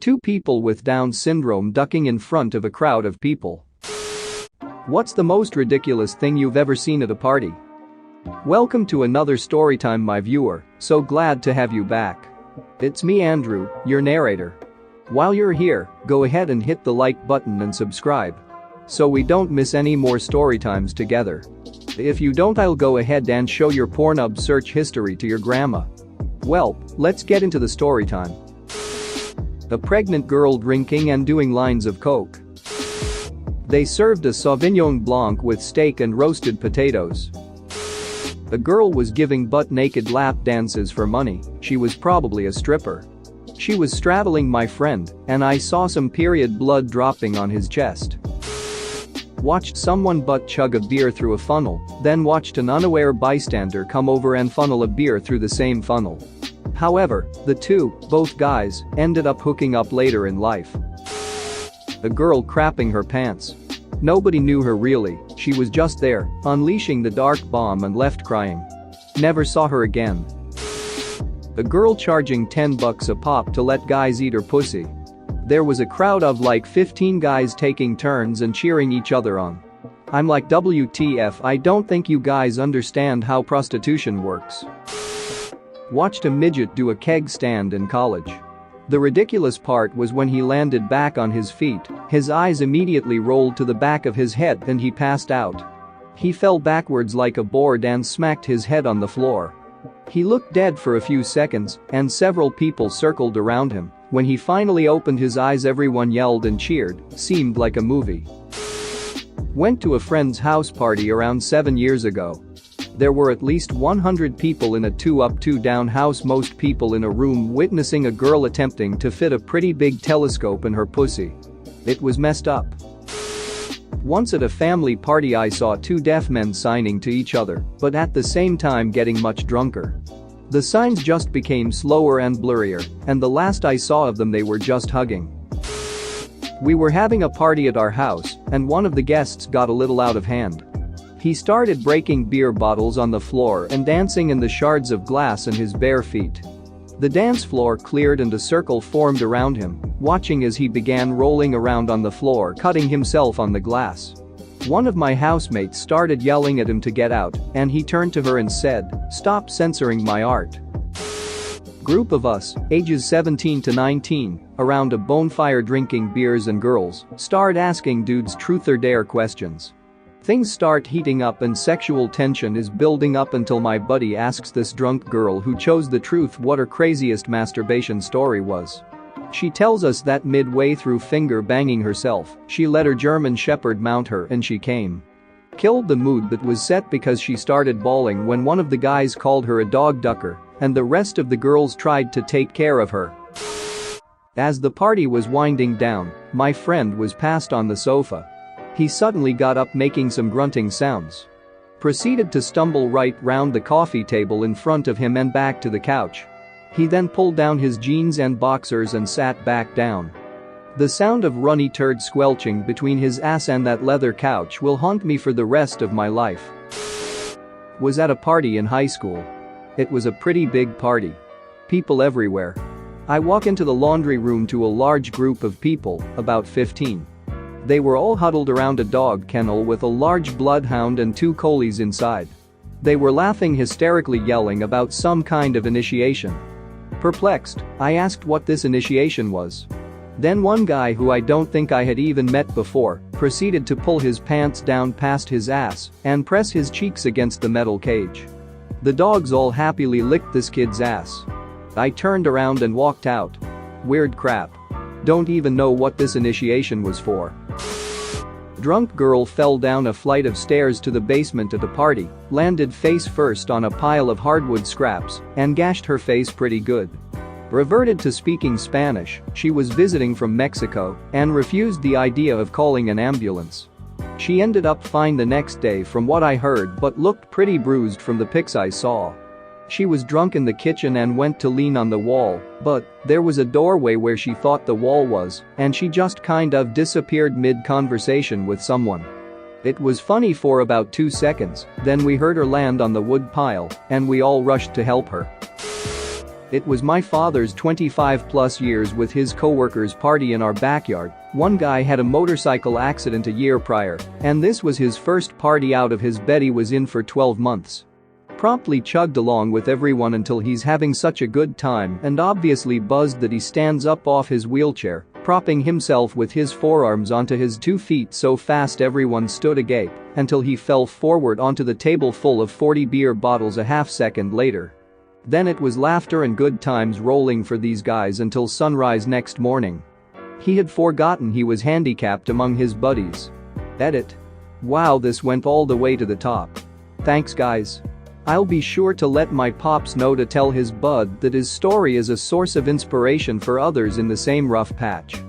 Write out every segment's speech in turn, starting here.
Two people with Down syndrome ducking in front of a crowd of people. What's the most ridiculous thing you've ever seen at a party? Welcome to another storytime, my viewer, so glad to have you back. It's me, Andrew, your narrator. While you're here, go ahead and hit the like button and subscribe so we don't miss any more storytimes together. If you don't, I'll go ahead and show your Pornhub search history to your grandma. Well, let's get into the storytime. A pregnant girl drinking and doing lines of coke. They served a Sauvignon Blanc with steak and roasted potatoes. A girl was giving butt-naked lap dances for money. She was probably a stripper. She was straddling my friend, and I saw some period blood dropping on his chest. Watched someone butt chug a beer through a funnel, then watched an unaware bystander come over and funnel a beer through the same funnel. However, both guys, ended up hooking up later in life. A girl crapping her pants. Nobody knew her really, she was just there, unleashing the dark bomb and left crying. Never saw her again. A girl charging $10 a pop to let guys eat her pussy. There was a crowd of like 15 guys taking turns and cheering each other on. I'm like, WTF, I don't think you guys understand how prostitution works. Watched a midget do a keg stand in college. The ridiculous part was when he landed back on his feet, his eyes immediately rolled to the back of his head and he passed out. He fell backwards like a board and smacked his head on the floor. He looked dead for a few seconds and several people circled around him. When he finally opened his eyes, everyone yelled and cheered, seemed like a movie. Went to a friend's house party around 7 years ago. There were at least 100 people in a 2-up 2-down house, most people in a room witnessing a girl attempting to fit a pretty big telescope in her pussy. It was messed up. Once at a family party I saw two deaf men signing to each other, but at the same time getting much drunker. The signs just became slower and blurrier, and the last I saw of them they were just hugging. We were having a party at our house, and one of the guests got a little out of hand. He started breaking beer bottles on the floor and dancing in the shards of glass in his bare feet. The dance floor cleared and a circle formed around him, watching as he began rolling around on the floor, cutting himself on the glass. One of my housemates started yelling at him to get out, and he turned to her and said, "Stop censoring my art." Group of us, ages 17 to 19, around a bonfire drinking beers, and girls started asking dudes truth or dare questions. Things start heating up and sexual tension is building up until my buddy asks this drunk girl who chose the truth what her craziest masturbation story was. She tells us that midway through finger banging herself, she let her German Shepherd mount her and she came. Killed the mood that was set because she started bawling when one of the guys called her a dog ducker and the rest of the girls tried to take care of her. As the party was winding down, my friend was passed on the sofa. He suddenly got up making some grunting sounds. Proceeded to stumble right round the coffee table in front of him and back to the couch. He then pulled down his jeans and boxers and sat back down. The sound of runny turd squelching between his ass and that leather couch will haunt me for the rest of my life. Was at a party in high school. It was a pretty big party. People everywhere. I walk into the laundry room to a large group of people, about 15. They were all huddled around a dog kennel with a large bloodhound and two collies inside. They were laughing hysterically, yelling about some kind of initiation. Perplexed, I asked what this initiation was. Then one guy who I don't think I had even met before proceeded to pull his pants down past his ass and press his cheeks against the metal cage. The dogs all happily licked this kid's ass. I turned around and walked out. Weird crap. Don't even know what this initiation was for. Drunk girl fell down a flight of stairs to the basement at a party, landed face first on a pile of hardwood scraps, and gashed her face pretty good. Reverted to speaking Spanish, she was visiting from Mexico and refused the idea of calling an ambulance. She ended up fine the next day from what I heard, but looked pretty bruised from the pics I saw. She was drunk in the kitchen and went to lean on the wall, but there was a doorway where she thought the wall was, and she just kind of disappeared mid-conversation with someone. It was funny for about 2 seconds, then we heard her land on the wood pile, and we all rushed to help her. It was my father's 25 plus years with his coworkers party in our backyard. One guy had a motorcycle accident a year prior, and this was his first party out of his bed he was in for 12 months. Promptly chugged along with everyone until he's having such a good time and obviously buzzed that he stands up off his wheelchair, propping himself with his forearms onto his 2 feet so fast everyone stood agape until he fell forward onto the table full of 40 beer bottles a half second later. Then it was laughter and good times rolling for these guys until sunrise next morning. He had forgotten he was handicapped among his buddies. Edit. Wow, this went all the way to the top. Thanks guys. I'll be sure to let my pops know to tell his bud that his story is a source of inspiration for others in the same rough patch.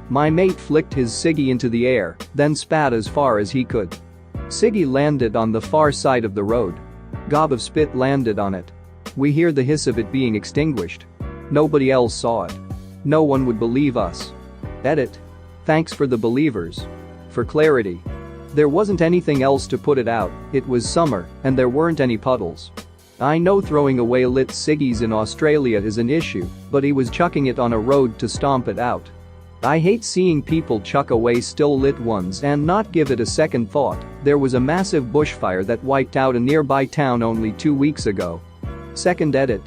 My mate flicked his ciggy into the air, then spat as far as he could. Ciggy landed on the far side of the road. Gob of spit landed on it. We hear the hiss of it being extinguished. Nobody else saw it. No one would believe us. Edit. Thanks for the believers. For clarity. There wasn't anything else to put it out, it was summer, and there weren't any puddles. I know throwing away lit ciggies in Australia is an issue, but he was chucking it on a road to stomp it out. I hate seeing people chuck away still lit ones and not give it a second thought. There was a massive bushfire that wiped out a nearby town only 2 weeks ago. Second edit.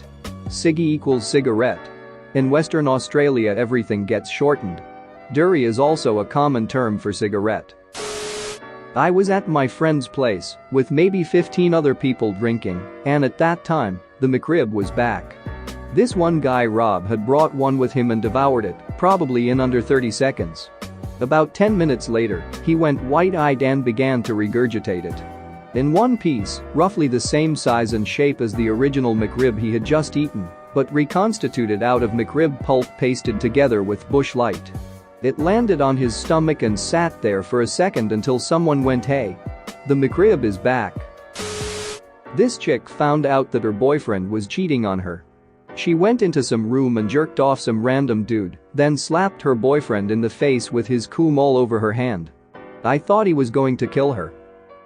Ciggy equals cigarette. In Western Australia everything gets shortened. Durry is also a common term for cigarette. I was at my friend's place with maybe 15 other people drinking, and at that time, the McRib was back. This one guy Rob had brought one with him and devoured it, probably in under 30 seconds. About 10 minutes later, he went wide-eyed and began to regurgitate it. In one piece, roughly the same size and shape as the original McRib he had just eaten, but reconstituted out of McRib pulp pasted together with Bush Light. It landed on his stomach and sat there for a second until someone went, "Hey, the McRib is back." This chick found out that her boyfriend was cheating on her. She went into some room and jerked off some random dude, then slapped her boyfriend in the face with his coom all over her hand. I thought he was going to kill her.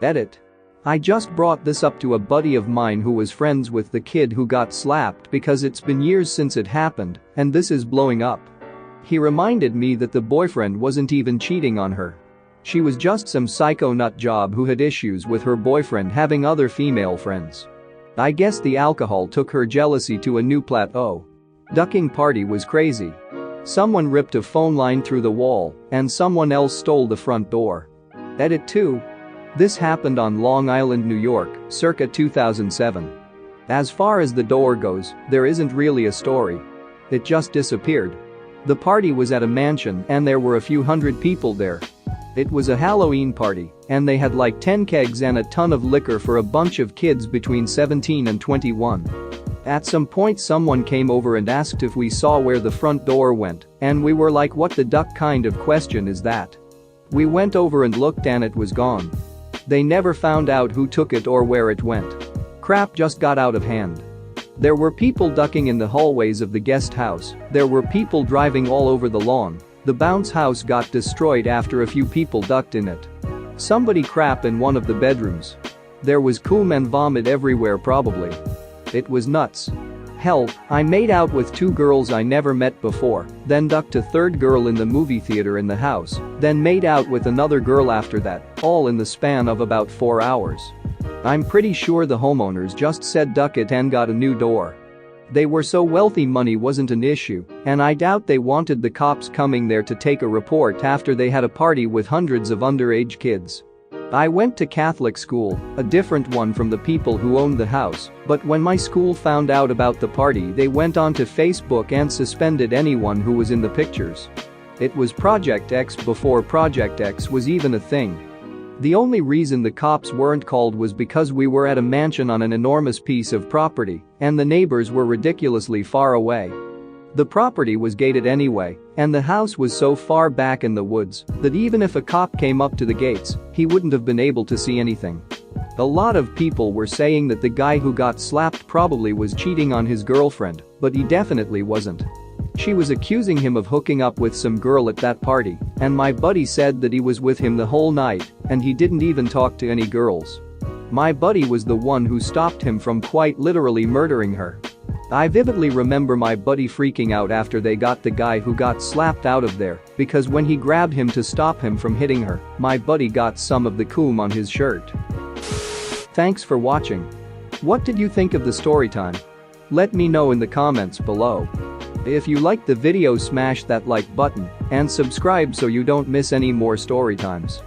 Edit. I just brought this up to a buddy of mine who was friends with the kid who got slapped because it's been years since it happened, and this is blowing up. He reminded me that the boyfriend wasn't even cheating on her. She was just some psycho nut job who had issues with her boyfriend having other female friends. I guess the alcohol took her jealousy to a new plateau. Ducking party was crazy. Someone ripped a phone line through the wall, and someone else stole the front door. Edit 2. This happened on Long Island, New York, circa 2007. As far as the door goes, there isn't really a story. It just disappeared. The party was at a mansion and there were a few hundred people there. It was a Halloween party, and they had like 10 kegs and a ton of liquor for a bunch of kids between 17 and 21. At some point someone came over and asked if we saw where the front door went, and we were like, what the duck kind of question is that? We went over and looked and it was gone. They never found out who took it or where it went. Crap just got out of hand. There were people ducking in the hallways of the guest house, there were people driving all over the lawn. The bounce house got destroyed after a few people ducked in it. Somebody crap in one of the bedrooms. There was coom and vomit everywhere probably. It was nuts. Hell, I made out with 2 girls I never met before, then ducked a 3rd girl in the movie theater in the house, then made out with another girl after that, all in the span of about 4 hours. I'm pretty sure the homeowners just said duck it and got a new door. They were so wealthy money wasn't an issue, and I doubt they wanted the cops coming there to take a report after they had a party with hundreds of underage kids. I went to Catholic school, a different one from the people who owned the house, but when my school found out about the party they went onto Facebook and suspended anyone who was in the pictures. It was Project X before Project X was even a thing. The only reason the cops weren't called was because we were at a mansion on an enormous piece of property, and the neighbors were ridiculously far away. The property was gated anyway, and the house was so far back in the woods that even if a cop came up to the gates, he wouldn't have been able to see anything. A lot of people were saying that the guy who got slapped probably was cheating on his girlfriend, but he definitely wasn't. She was accusing him of hooking up with some girl at that party, and my buddy said that he was with him the whole night and he didn't even talk to any girls. My buddy was the one who stopped him from quite literally murdering her. I vividly remember my buddy freaking out after they got the guy who got slapped out of there because when he grabbed him to stop him from hitting her, my buddy got some of the coom on his shirt. Thanks for watching. What did you think of the story time? Let me know in the comments below. If you liked the video, smash that like button and subscribe so you don't miss any more story times.